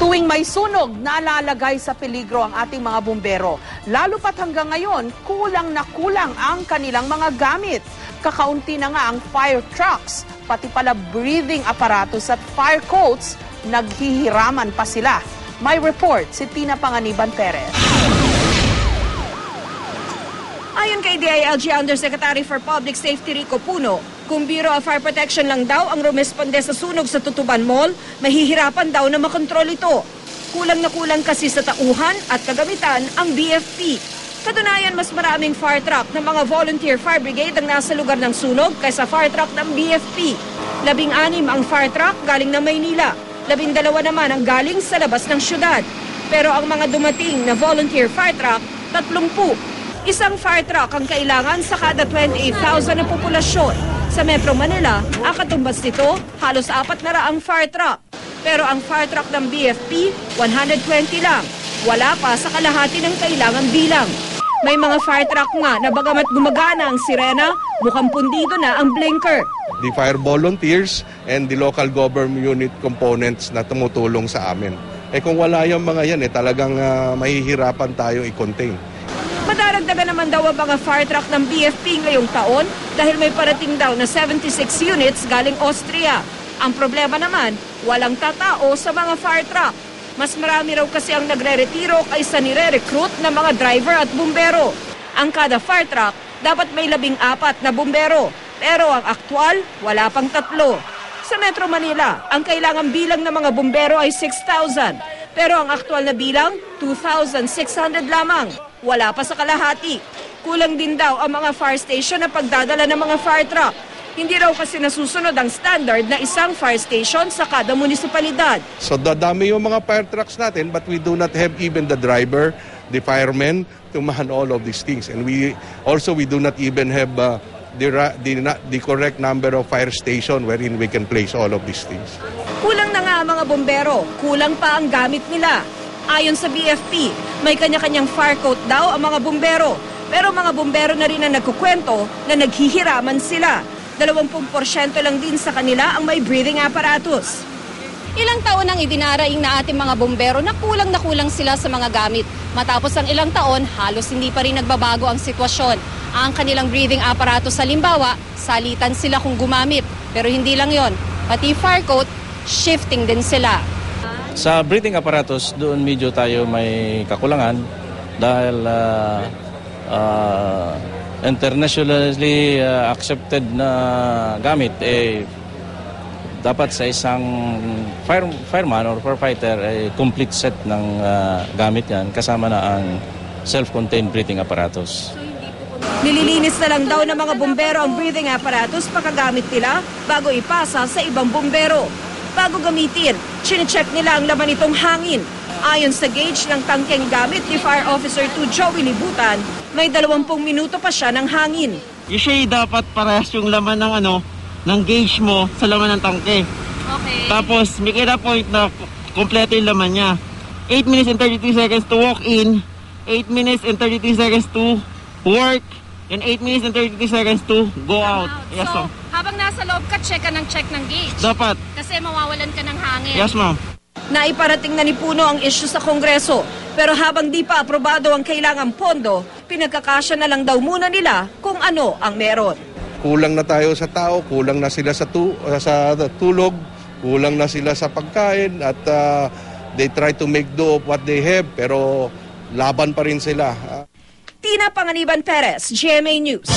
Tuwing may sunog, nalalagay sa peligro ang ating mga bumbero. Lalo pat hanggang ngayon, kulang na kulang ang kanilang mga gamit. Kakaunti na nga ang fire trucks, pati pala breathing apparatus at fire coats, naghihiraman pa sila. May report si Tina Panganiban Perez. Ayon kay DILG Undersecretary for Public Safety Rico Puno, kung Bureau of Fire Protection lang daw ang rumesponde sa sunog sa Tutuban Mall, mahihirapan daw na makontrol ito. Kulang na kulang kasi sa tauhan at kagamitan ang BFP. Katunayan, mas maraming fire truck ng mga volunteer fire brigade ang nasa lugar ng sunog kaysa fire truck ng BFP. 16 ang fire truck galing na Maynila, 12 naman ang galing sa labas ng syudad. Pero ang mga dumating na volunteer fire truck, 30. Isang fire truck ang kailangan sa kada 28,000 na populasyon. Sa Metro Manila, ang katumbas nito, halos 400 fire truck. Pero ang fire truck ng BFP, 120 lang. Wala pa sa kalahati ng kailangan bilang. May mga fire truck nga na bagamat gumagana ang sirena, mukhang pundido na ang blinker. The fire volunteers and the local government unit components na tumutulong sa amin. Kung wala yung mga yan, talagang mahihirapan tayo i-contain. Madaragdagan naman daw ang mga fire truck ng BFP ngayong taon dahil may parating daw na 76 units galing Austria. Ang problema naman, walang tatao sa mga fire truck. Mas marami raw kasi ang nagre-retiro kaysa nire-recruit ng mga driver at bumbero. Ang kada fire truck, dapat may 14 na bumbero. Pero ang aktwal, wala pang 3. Sa Metro Manila, ang kailangang bilang ng mga bumbero ay 6,000. Pero ang aktwal na bilang, 2,600 lamang. Wala pa sa kalahati. Kulang din daw ang mga fire station na pagdadala ng mga fire truck. Hindi raw kasi nasusunod ang standard na isang fire station sa kada munisipalidad. So dadami yung mga fire trucks natin, but we do not have even the driver, the firemen to man all of these things. And we do not even have the correct number of fire station wherein we can place all of these things. Kulang na nga ang mga bombero, kulang pa ang gamit nila. Ayon sa BFP, may kanya-kanyang fire coat daw ang mga bumbero. Pero mga bumbero na rin ang nagkukwento na naghihiraman sila. 20% lang din sa kanila ang may breathing apparatus. Ilang taon nang idinaraing na ating mga bumbero na kulang sila sa mga gamit. Matapos ang ilang taon, halos hindi pa rin nagbabago ang sitwasyon. Ang kanilang breathing apparatus halimbawa, salitan sila kung gumamit. Pero hindi lang yon, pati fire coat, shifting din sila. Sa breathing apparatus, doon medyo tayo may kakulangan dahil internationally accepted na gamit dapat sa isang fireman or firefighter complete set ng gamit yan kasama na ang self-contained breathing apparatus. Nililinis na lang daw ng mga bumbero ang breathing apparatus pagkagamit nila bago ipasa sa ibang bumbero. Bago gamitin, chinecheck nila ang laman nitong hangin. Ayon sa gauge ng tangkeng gamit ni Fire Officer 2 Joey Libutan, may 20 minuto pa siya ng hangin. Usually dapat parehas yung laman ng gauge mo sa laman ng tangke. Okay. Tapos make it a point na kompleto yung laman niya. 8 minutes and 33 seconds to walk in, 8 minutes and 33 seconds to work, and 8 minutes and 33 seconds to go out. Yes, so, habang nasa loob ka, check ng gauge. Dapat. Kasi mawawalan ka ng hangin. Yes, ma'am. Naiparating na ni Puno ang issue sa Kongreso. Pero habang di pa aprobado ang kailangang pondo, pinagkakasya na lang daw muna nila kung ano ang meron. Kulang na tayo sa tao, kulang na sila sa tulog, kulang na sila sa pagkain, at they try to make do of what they have, pero laban pa rin sila. Tina Panganiban Perez, GMA News.